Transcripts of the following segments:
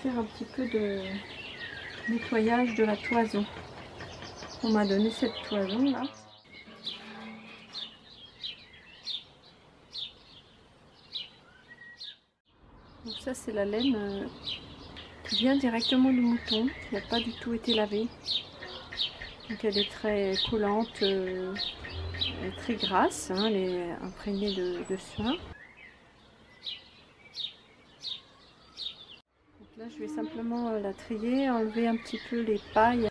faire un petit peu de nettoyage de la toison. On m'a donné cette toison là. Donc ça c'est la laine qui vient directement du mouton, qui n'a pas du tout été lavée. Donc elle est très collante, elle est très grasse, hein, elle est imprégnée de suin. Donc là je vais simplement la trier, enlever un petit peu les pailles.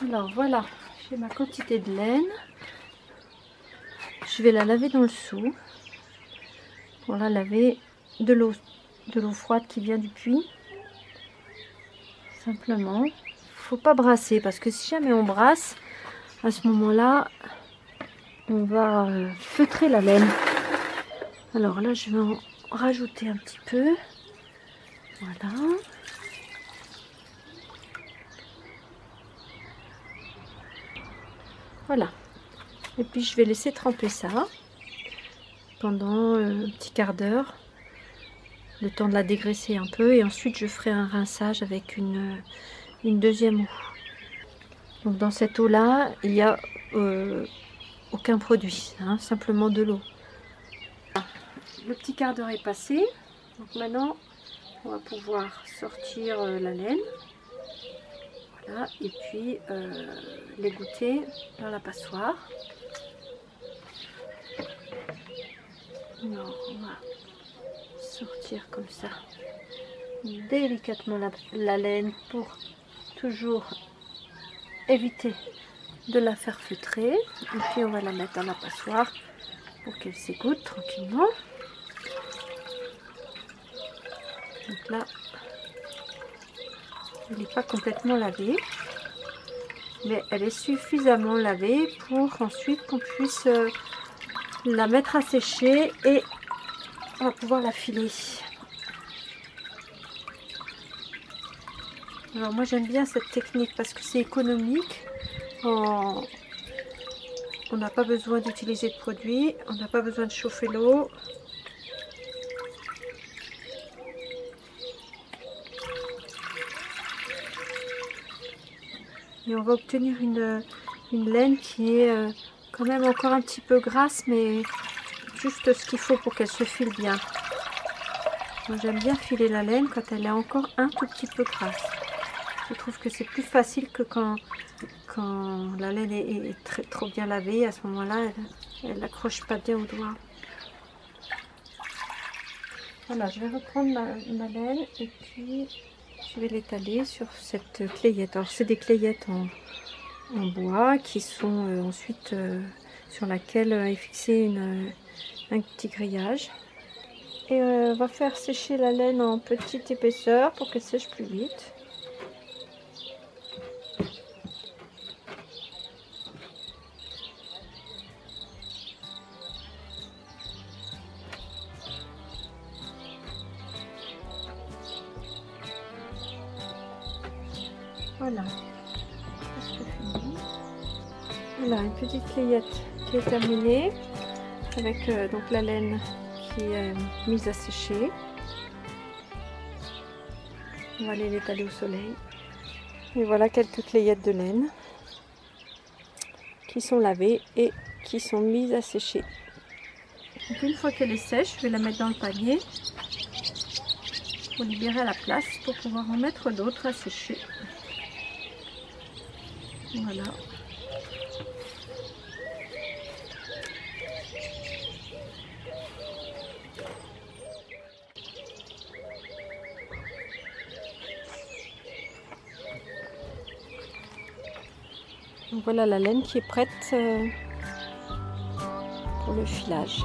Alors voilà, j'ai ma quantité de laine. Je vais la laver dans le seau. Pour la laver de l'eau froide qui vient du puits. Simplement. Faut pas brasser parce que si jamais on brasse, à ce moment-là, on va feutrer la laine. Alors là, je vais en rajouter un petit peu. Voilà. Voilà. Et puis je vais laisser tremper ça pendant un petit quart d'heure. Le temps de la dégraisser un peu. Et ensuite je ferai un rinçage avec une deuxième eau. Donc dans cette eau là, il n'y a aucun produit. Hein, simplement de l'eau. Le petit quart d'heure est passé. Donc maintenant, on va pouvoir sortir la laine. Voilà, et puis l'égoutter dans la passoire. Alors, on va sortir comme ça délicatement la laine pour toujours éviter de la faire feutrer. Et puis on va la mettre dans la passoire pour qu'elle s'égoutte tranquillement. Donc là, elle n'est pas complètement lavée, mais elle est suffisamment lavée pour ensuite qu'on puisse la mettre à sécher et on va pouvoir la filer. Alors moi j'aime bien cette technique parce que c'est économique. On n'a pas besoin d'utiliser de produits, on n'a pas besoin de chauffer l'eau. Et on va obtenir une laine qui est quand même encore un petit peu grasse, mais juste ce qu'il faut pour qu'elle se file bien. Moi j'aime bien filer la laine quand elle est encore un tout petit peu grasse. Je trouve que c'est plus facile que quand la laine est trop bien lavée. À ce moment-là, elle n'accroche pas bien au doigt. Voilà, je vais reprendre ma laine et puis je vais l'étaler sur cette clayette. Alors c'est des clayettes en bois qui sont ensuite sur laquelle est fixé un petit grillage. Et on va faire sécher la laine en petite épaisseur pour qu'elle sèche plus vite. Voilà, presque fini. Voilà, une petite clayette qui est terminée avec donc la laine qui est mise à sécher. On va aller l'étaler au soleil. Et voilà quelques clayettes de laine qui sont lavées et qui sont mises à sécher. Donc une fois qu'elle est sèche, je vais la mettre dans le panier pour libérer la place pour pouvoir en mettre d'autres à sécher. Voilà. Donc voilà la laine qui est prête pour le filage.